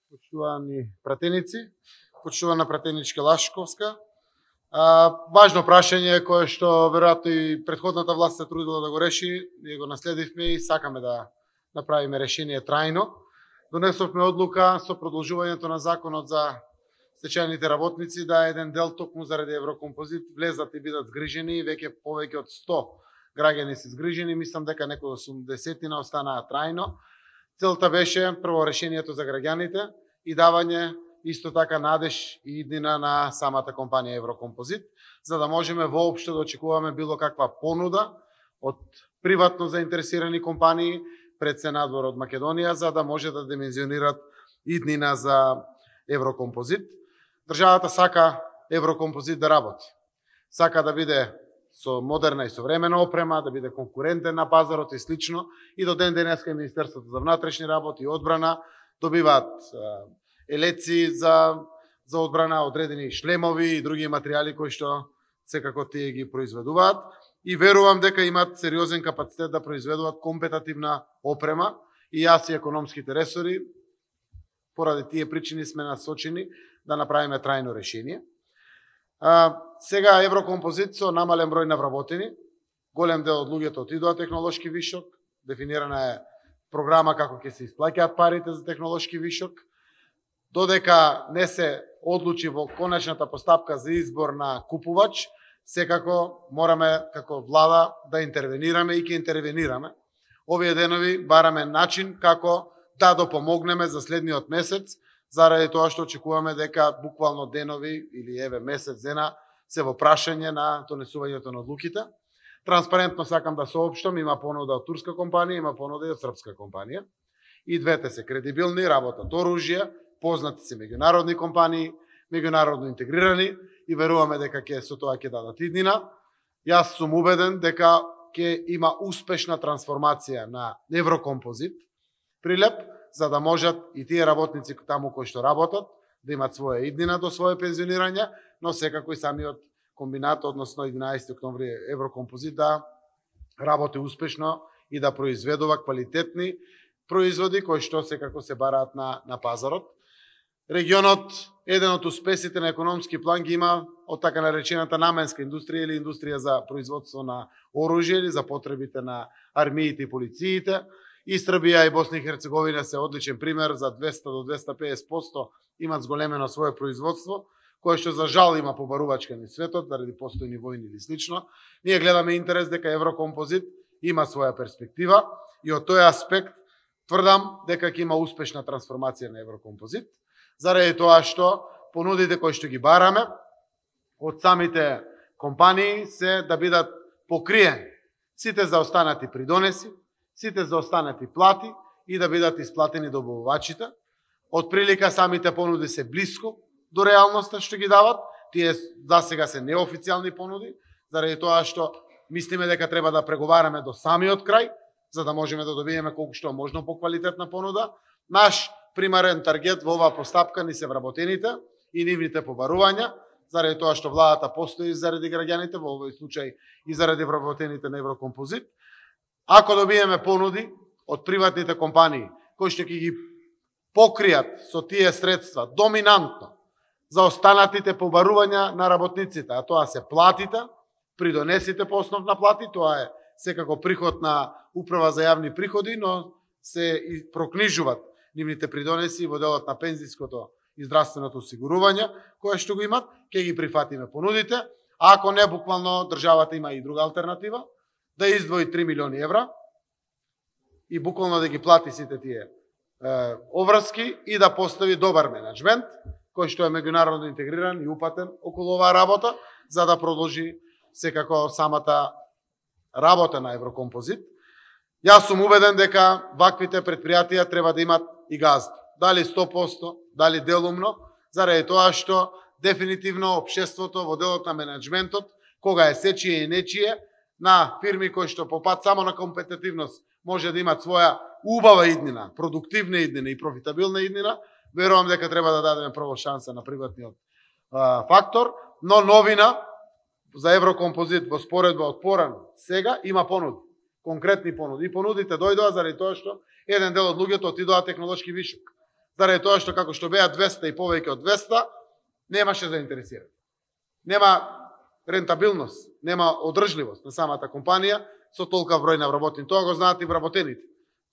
Почитувани пратеници, почитувана пратеничка Лашковска. Важно прашање кое што веројатно и претходната власт се трудила да го реши, ние го наследивме и сакаме да направиме решение трајно. Донесовме одлука со продолжувањето на законот за стечајните работници да еден дел токму заради Еврокомпозит влезат и бидат згрижени, веќе повеќе од 100 граѓани се згрижени, мислам дека некои 80 останаа трајно. Целта беше прво решението за граѓаните и давање исто така надеж и иднина на самата компанија Еврокомпозит, за да можеме воопшто да очекуваме било каква понуда од приватно заинтересирани компании пред се надвор од Македонија, за да може да димензионират иднина за Еврокомпозит. Државата сака Еврокомпозит да работи. Сака да биде со модерна и современа опрема, да биде конкурентен на пазарот и слично. И до ден денеска и Министерството за внатрешни работи и одбрана добиваат елеци за одбрана, одредени шлемови и други материјали кои што секако тие ги произведуваат. И верувам дека имаат сериозен капацитет да произведуваат компетативна опрема и јас и економските ресори, поради тие причини сме насочени да направиме трајно решение. Сега Еврокомпозит со намален број на вработени, голем дел од луѓето отидоа технолошки вишок, дефинирана е програма како ќе се исплаќаат парите за технолошки вишок, додека не се одлучи во конечната постапка за избор на купувач, секако мораме како влада да интервенираме и ќе интервенираме. Овие денови бараме начин како да допомогнеме за следниот месец, заради тоа што очекуваме дека буквално денови или еве месец дена се во прашање на донесувањето на одлуките. Транспарентно сакам да соопштам, има понуда од турска компанија, има понуда и од српска компанија. И двете се кредибилни, работат оружје, познати се меѓународни компании, меѓународно интегрирани и веруваме дека со тоа ќе дадат иднина. Јас сум убеден дека ќе има успешна трансформација на Еврокомпозит Прилеп, за да можат и тие работници таму кои што работат да имат своја иднина до свое пензионирање, но секако и самиот комбинат, односно 11 октомври Еврокомпозит да работи успешно и да произведува квалитетни производи кои што секако се бараат на пазарот. Регионот, еден од успесите на економски план ги има од така наречената наменска индустрија или индустрија за производство на оружје или за потребите на армиите и полициите. И Србија и Босна и Херцеговина се одличен пример, за 200 до 250% имат зголемено свое производство, кое што за жал има побарувачка ни светот, заради постојни војни или слично. Ние гледаме интерес дека Еврокомпозит има своја перспектива и од тој аспект тврдам дека ќе има успешна трансформација на Еврокомпозит, заради тоа што понудите кои што ги бараме од самите компании се да бидат покриени сите заостанати придонеси, сите заостанати плати и да бидат исплатени добавувачите. Од прилика самите понуди се блиско до реалноста што ги дават. Тие засега се неофицијални понуди, заради тоа што мислиме дека треба да преговараме до самиот крај, за да можеме да добиеме колку што можно поквалитетна понуда. Наш примарен таргет во оваа постапка ни се вработените и нивните побарувања, заради тоа што владата постои заради граѓаните, во овој случај и заради вработените на Еврокомпозит. Ако добиеме понуди од приватните компании, кои што ќе ги покријат со тие средства доминантно за останатите побарувања на работниците, а тоа се платите, придонесите по основ на плати, тоа е секако приход на Управа за јавни приходи, но се и прокнижуваат нивните придонеси во делот на пензиското и здравственото осигурување, кое што го имат, ќе ги прифатиме понудите, а ако не, буквално државата има и друга алтернатива, да издвои 3 милиони евра и буквално да ги плати сите тие обврски и да постави добар менеджмент, кој што е меѓународно интегриран и упатен околу оваа работа, за да продолжи секако самата работа на Еврокомпозит. Јас сум убеден дека ваквите предпријатија треба да имат и газда. Дали 100%, дали делумно, заради тоа што дефинитивно општеството во делот на менеджментот, кога е сечие и нечие, на фирми кои што по пат само на компетитивност може да имат своја убава иднина, продуктивна иднина и профитабилна иднина, верувам дека треба да дадеме прво шанса на приватниот фактор, но новина за Еврокомпозит во споредба од порано сега има понуди, конкретни понуди. И понудите дојдоа заради тоа што еден дел од луѓето отидоа технолошки вишок. заради тоа што како што беа 200 и повеќе од 200, немаше заинтересирани. Нема рентабилност, нема одржливост на самата компанија со толка број на вработени. Тоа го знаат и вработените.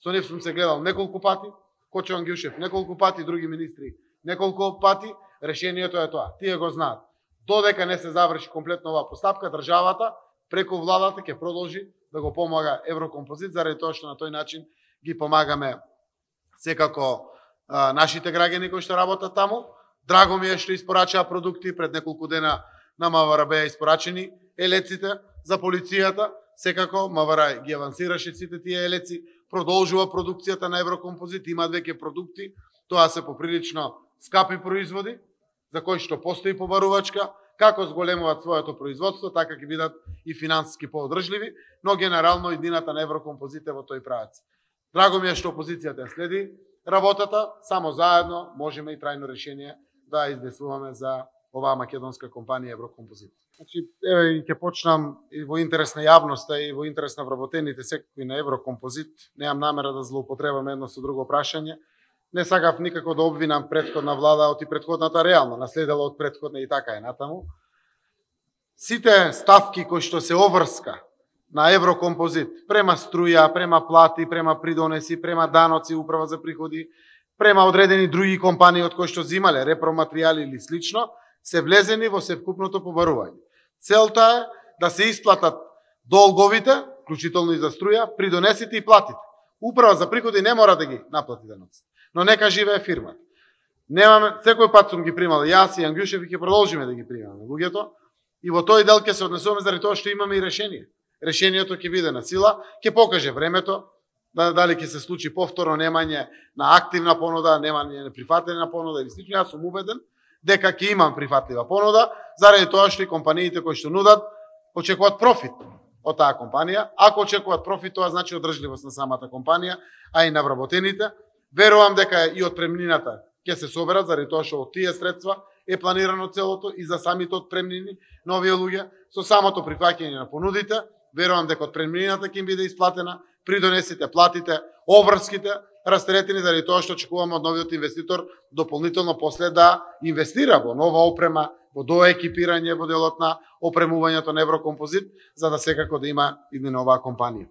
Со нив сум се гледал неколку пати, Кочо Ангјушев неколку пати, други министри неколку пати. Решението е тоа. Тие го знаат. Додека не се заврши комплетно оваа постапка, државата преку владата ќе продолжи да го помага Еврокомпозит, заради тоа што на тој начин ги помагаме секако нашите граѓани кои што работат таму. Драго ми е што испорачаа продукти, пред неколку дена на МВР беа испорачени елеците за полицијата. Секако МВР ги авансираше сите тие елеци, продолжува продукцијата на Еврокомпозит, имаат веќе продукти, тоа се поприлично скапи производи, за кои што постои побарувачка, како зголемуваат своето производство, така ќе бидат и финансиски поодржливи, но генерално иднината на Еврокомпозит е во тој правец. Драго ми е што опозицијата следи работата, само заедно можеме и трајно решение да издействуваме за оваа македонска компанија Еврокомпозит. Значи, еве ќе почнам и во интерес на јавноста и во интерес на вработените секако и на Еврокомпозит. Немам намера да злоупотребам едно со друго прашање. Не сакав никако да обвинам претходна влада од и претходната реално, наследела од претходна и така е натаму. Сите ставки кои што се оврска на Еврокомпозит, према струја, према плати, према придонеси, према даноци, управа за приходи, према одредени други компании од кои што земале репроматеријали или слично, се влезени во севкупното побарување. Целта е да се исплатат долговите, вклучително и за струја, придонесите и платите. Управа за приходи не мора да ги наплати даноците, но нека живее фирмата. Немаме, секој пат сум ги примал јас и Ангјушев и ќе продолжиме да ги примаме луѓето, и во тој дел ќе се однесуваме заради тоа што имаме и решение. Решението ќе биде на сила, ќе покаже времето, дали ќе се случи повторно немање на активна понуда, немање на прифатена понуда или слично. Јас сум убеден дека ќе имам прифатлива понуда, заради тоа што и компаниите кои што нудат очекуваат профит од таа компанија. Ако очекуваат профит, тоа значи одржливост на самата компанија, а и на вработените. Верувам дека и отпремнината ќе се соберат, заради тоа што од тие средства е планирано целото и за самите отпремнини на овие луѓе. Со самото прифаќање на понудите, верувам дека отпремнината ќе им биде исплатена, придонесите, платите, обврските растретени, заради тоа што очекуваме од новиот инвеститор дополнително после да инвестира во нова опрема, во доекипирање во делот на опремувањето на Еврокомпозит, за да секако да има иднина оваа компанија.